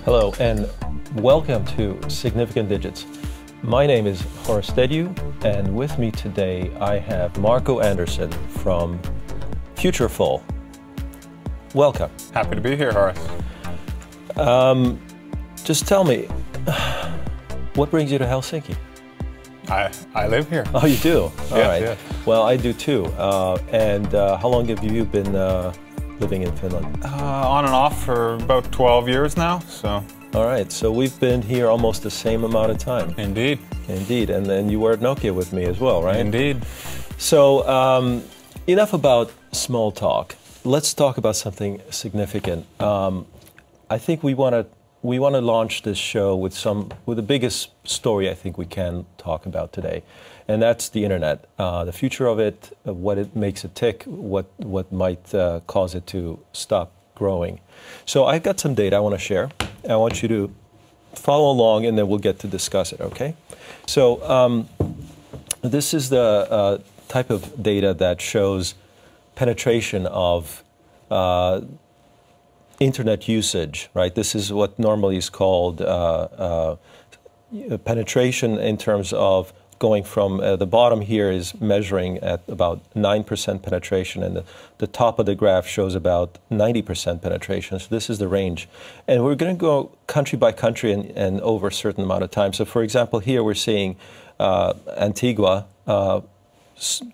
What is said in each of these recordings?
Hello and welcome to Significant Digits. My name is Horace Dediu, and with me today I have Marko Anderson from Futureful. Welcome. Happy to be here, Horace. Just tell me, what brings you to Helsinki? I live here. Oh, you do? All right. Yeah. Well, I do too. And how long have you been living in Finland? On and off for about 12 years now. So. All right. So we've been here almost the same amount of time. Indeed. Indeed. And then you were at Nokia with me as well, right? Indeed. So enough about small talk. Let's talk about something significant. I think we want to launch this show with the biggest story I think we can talk about today, and that's the internet, the future of it, what it makes it tick, what might cause it to stop growing. So I've got some data I want to share. I want you to follow along, and then we'll get to discuss it. Okay? So this is the type of data that shows penetration of internet usage, right? This is what normally is called penetration in terms of going from the bottom here is measuring at about 9% penetration, and the top of the graph shows about 90% penetration. So this is the range. And we're going to go country by country and over a certain amount of time. So for example, here we're seeing Antigua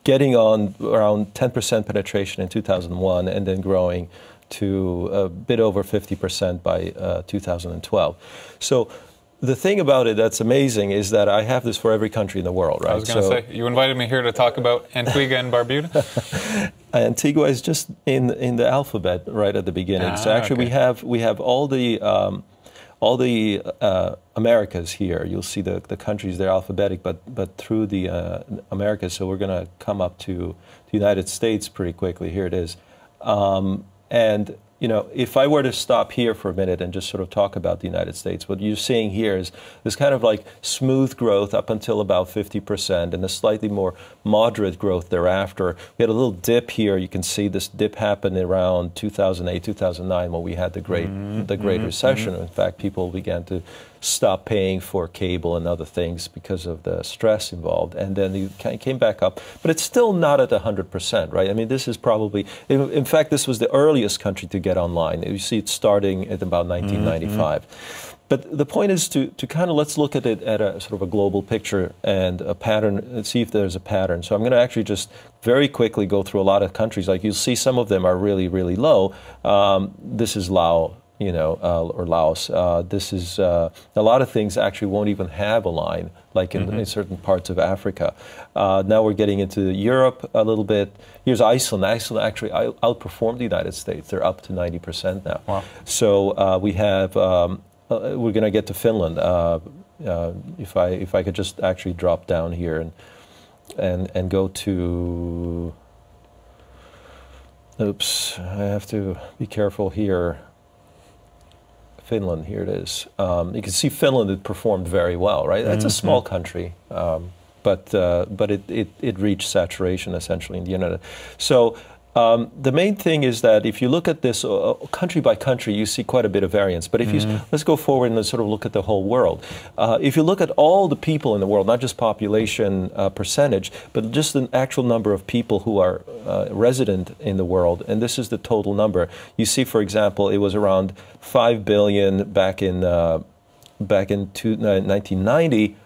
getting on around 10% penetration in 2001 and then growing to a bit over 50% by 2012. So the thing about it that's amazing is that I have this for every country in the world, right? I was going to say, you invited me here to talk about Antigua and Barbuda? Antigua is just in the alphabet right at the beginning. So actually okay. we have all the Americas here. You'll see the countries, they're alphabetic, but through the Americas. So we're going to come up to the United States pretty quickly. Here it is. And, you know, if I were to stop here for a minute and just sort of talk about the United States, what you're seeing here is this kind of like smooth growth up until about 50% and a slightly more moderate growth thereafter. We had a little dip here. You can see this dip happened around 2008, 2009 when we had the Great Recession. In fact, people began to stop paying for cable and other things because of the stress involved, and then it came back up, but it's still not at 100%, right? I mean, this is probably, in fact, this was the earliest country to get online. You see it starting at about 1995. But the point is to kind of, let's look at it at a sort of a global picture and a pattern, and see if there's a pattern. So I'm going to actually just very quickly go through a lot of countries. Like you'll see some of them are really, really low. This is Laos. Or Laos. This is a lot of things actually won't even have a line, like in certain parts of Africa. Now we're getting into Europe a little bit. Here's Iceland. Iceland actually outperformed the United States. They're up to 90% now. Wow. So we have. We're going to get to Finland. If I could just actually drop down here and go to. Oops, I have to be careful here. Finland, here it is. You can see Finland had performed very well, right? That's a small country, but it reached saturation essentially in the internet. So the main thing is that if you look at this country by country, you see quite a bit of variance. But if you let's go forward and let's sort of look at the whole world. If you look at all the people in the world, not just population percentage, but just the actual number of people who are resident in the world, and this is the total number. You see, for example, it was around 5 billion back in 1990.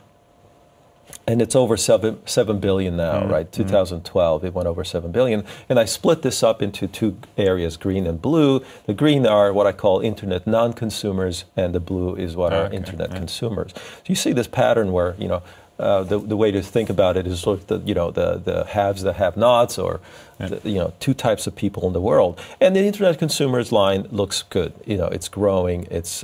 And it's over 7 billion now, right? 2012, it went over 7 billion. And I split this up into two areas, green and blue. The green are what I call internet non-consumers, and the blue is what are internet consumers. So you see this pattern where, you know, the way to think about it is look at the haves, the have-nots, or two types of people in the world. And the internet consumers line looks good. You know, it's growing. It's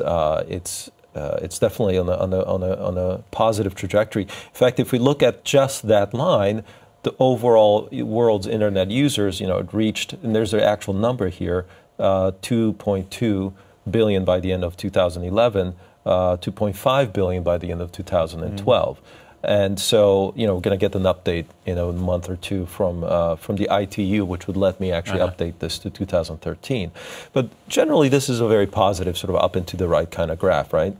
definitely on a positive trajectory. In fact, if we look at just that line, the overall world's internet users, you know, it reached, and there's the actual number here, 2.2 billion by the end of 2011, 2.5 billion by the end of 2012. And so, we're going to get an update, in a month or two from the ITU, which would let me actually update this to 2013. But generally, this is a very positive sort of up and to the right kind of graph, right?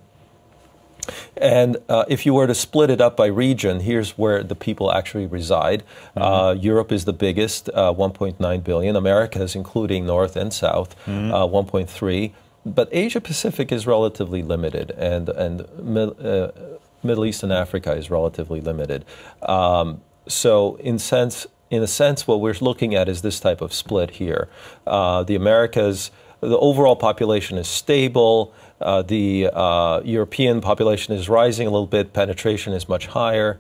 And if you were to split it up by region, here's where the people actually reside. Europe is the biggest, 1.9 billion. Americas, including North and South, 1.3. But Asia Pacific is relatively limited, and Middle East and Africa is relatively limited. So in a sense, what we're looking at is this type of split here. The Americas, the overall population is stable. The European population is rising a little bit. Penetration is much higher.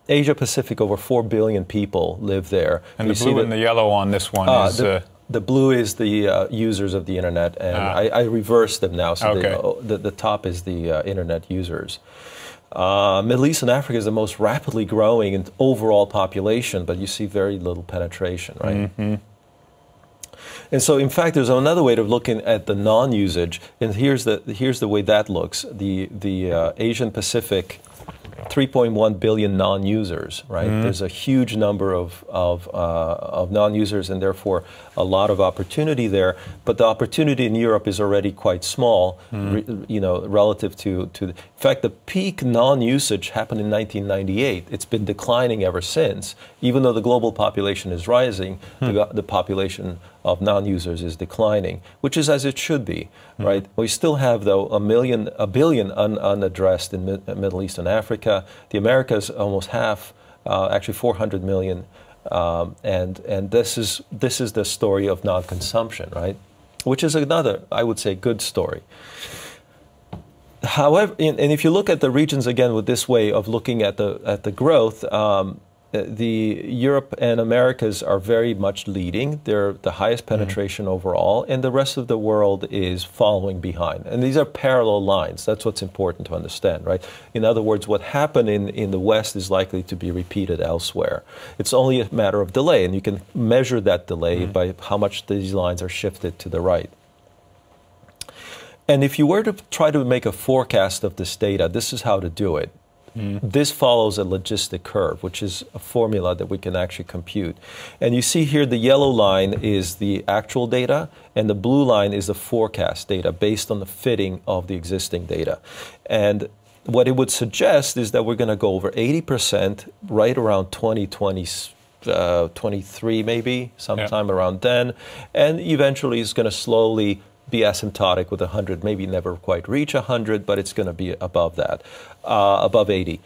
Asia Pacific, over 4 billion people live there. And the blue and the yellow on this one is... The blue is the users of the internet, and I reversed them now. So the top is the internet users. Middle East and Africa is the most rapidly growing in overall population, but you see very little penetration, right? And so, in fact, there's another way of looking at the non-usage, and here's the way that looks. The Asian Pacific, 3.1 billion non-users, right? There's a huge number of non-users, and therefore a lot of opportunity there. But the opportunity in Europe is already quite small, relative to. In fact, the peak non-usage happened in 1998. It's been declining ever since. Even though the global population is rising, the population of non-users is declining, which is as it should be, right? We still have, though, a billion unaddressed in Middle East and Africa. The Americas, almost half, actually 400 million, and this is the story of non-consumption, right? Which is another, I would say, good story. However, and if you look at the regions again with this way of looking at the growth, the Europe and Americas are very much leading. They're the highest penetration overall, and the rest of the world is following behind. And these are parallel lines. That's what's important to understand, right? In other words, what happened in the West is likely to be repeated elsewhere. It's only a matter of delay, and you can measure that delay by how much these lines are shifted to the right. And if you were to try to make a forecast of this data, this is how to do it. This follows a logistic curve, which is a formula that we can actually compute. And you see here the yellow line is the actual data, and the blue line is the forecast data based on the fitting of the existing data. And what it would suggest is that we're going to go over 80% right around 2023 maybe, sometime around then. And eventually it's going to slowly be asymptotic with 100, maybe never quite reach 100, but it's going to be above that, above 80.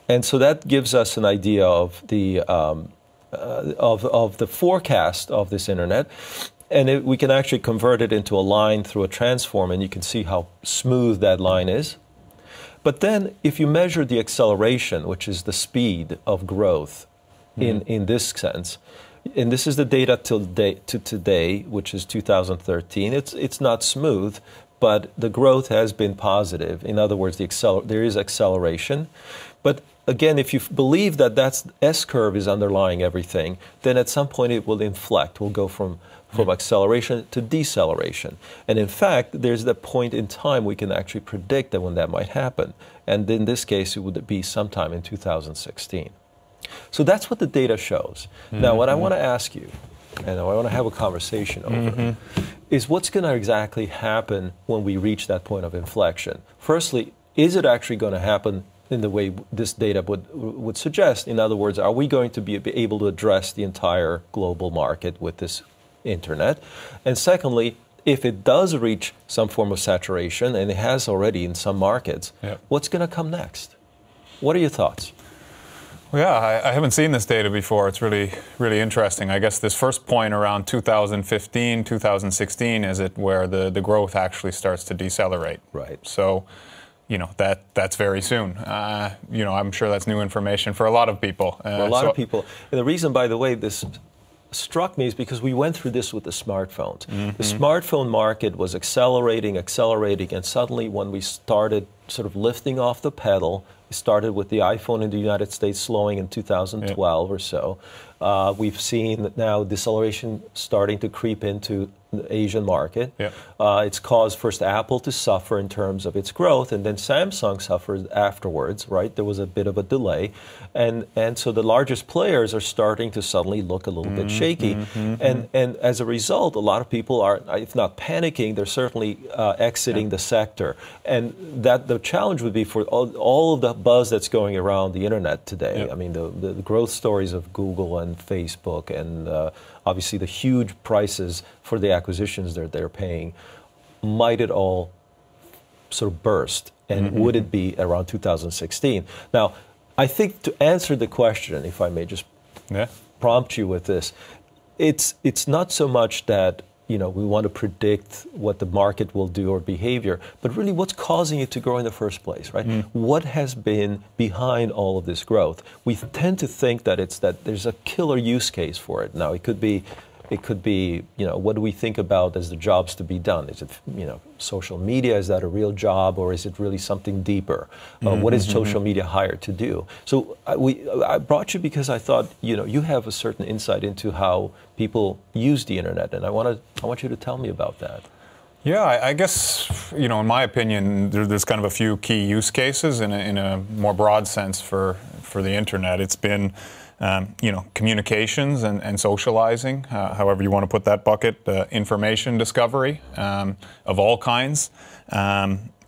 And so that gives us an idea of the forecast of this internet. And we can actually convert it into a line through a transform, and you can see how smooth that line is. But then if you measure the acceleration, which is the speed of growth in this sense, and this is the data to today, which is 2013. It's not smooth, but the growth has been positive. In other words, there is acceleration. But again, if you believe that that's S-curve is underlying everything, then at some point it will inflect. We'll go from acceleration to deceleration. And in fact, there's that point in time we can actually predict that when that might happen. And in this case, it would be sometime in 2016. So that's what the data shows. Now, what I want to ask you, and I want to have a conversation over, is what's going to exactly happen when we reach that point of inflection? Firstly, is it actually going to happen in the way this data would suggest? In other words, are we going to be able to address the entire global market with this internet? And secondly, if it does reach some form of saturation, and it has already in some markets, what's going to come next? What are your thoughts? Well, yeah, I haven't seen this data before. It's really, really interesting. I guess this first point around 2015, 2016 is it where the growth actually starts to decelerate. Right. So, that's very soon. I'm sure that's new information for a lot of people. For a lot of people. And the reason, by the way, this struck me is because we went through this with the smartphones. The smartphone market was accelerating, and suddenly when we started sort of lifting off the pedal. We started with the iPhone in the United States slowing in 2012 or so. We've seen now deceleration starting to creep into the Asian market. It's caused first Apple to suffer in terms of its growth, and then Samsung suffered afterwards, right? There was a bit of a delay. And so the largest players are starting to suddenly look a little bit shaky. And as a result, a lot of people are, if not panicking, they're certainly exiting the sector. And that the challenge would be for all of the buzz that's going around the internet today. I mean, the growth stories of Google and Facebook and obviously the huge prices for the acquisitions that they're paying, might it all sort of burst? And would it be around 2016? Now, I think to answer the question, if I may just prompt you with this, it's not so much that we want to predict what the market will do or behavior, but really what's causing it to grow in the first place, right? What has been behind all of this growth? We tend to think that it's that there's a killer use case for it. Now, it could be, what do we think about as the jobs to be done? Is it, social media? Is that a real job, or is it really something deeper? What is social media hired to do? So I brought you because I thought, you have a certain insight into how people use the internet, and I want you to tell me about that. Yeah, I guess, in my opinion, there's kind of a few key use cases in a more broad sense for the internet. It's been communications and socializing, however you want to put that bucket, information discovery of all kinds,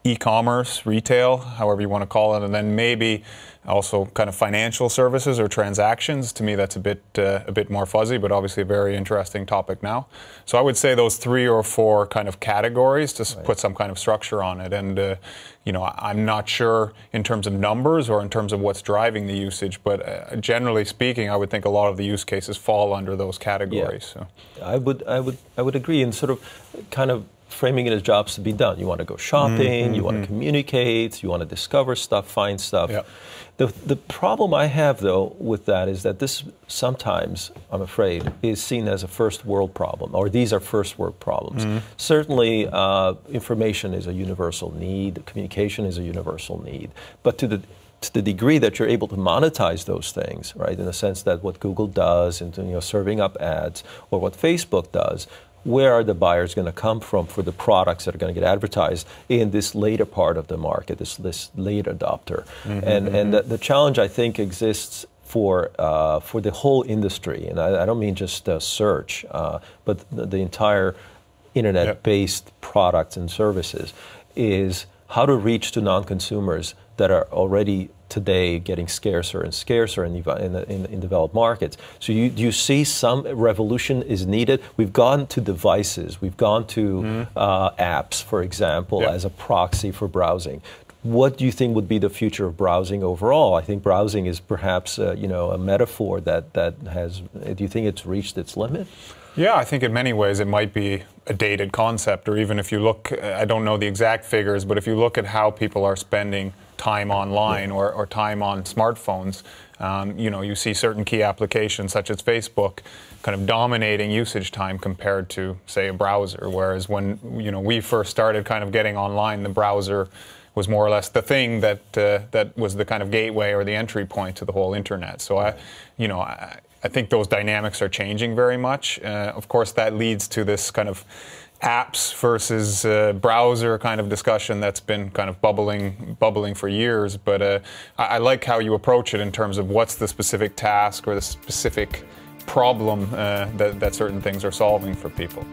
e-commerce, retail, however you want to call it, and then maybe also kind of financial services or transactions. To me, that's a bit more fuzzy, but obviously a very interesting topic now. So I would say those 3 or 4 kind of categories to put some kind of structure on it. And I'm not sure in terms of numbers or in terms of what's driving the usage, but generally speaking, I would think a lot of the use cases fall under those categories. So. I would agree, and sort of kind of framing it as jobs to be done. You want to go shopping, you want to communicate, you want to discover stuff, find stuff. The problem I have, though, with that is that this sometimes, I'm afraid, is seen as a first world problem, or these are first world problems. Certainly, information is a universal need, communication is a universal need, but to the degree that you're able to monetize those things, right, in the sense that what Google does in serving up ads, or what Facebook does, where are the buyers going to come from for the products that are going to get advertised in this later part of the market, this late adopter? And the challenge, I think, exists for the whole industry, and I don't mean just search, but the entire internet-based products and services, is how to reach to non-consumers that are already today getting scarcer and scarcer in developed markets. So do you see some revolution is needed? We've gone to devices, we've gone to apps, for example, as a proxy for browsing. What do you think would be the future of browsing overall? I think browsing is perhaps a metaphor that has. Do you think it's reached its limit? Yeah, I think in many ways it might be a dated concept, or even if you look, I don't know the exact figures, but if you look at how people are spending time online or time on smartphones, you see certain key applications such as Facebook kind of dominating usage time compared to, say, a browser. Whereas when we first started kind of getting online, the browser was more or less the thing that was the kind of gateway or the entry point to the whole internet. So I think those dynamics are changing very much. Of course, that leads to this kind of apps versus browser kind of discussion that's been kind of bubbling for years. But I like how you approach it in terms of what's the specific task or the specific problem that certain things are solving for people.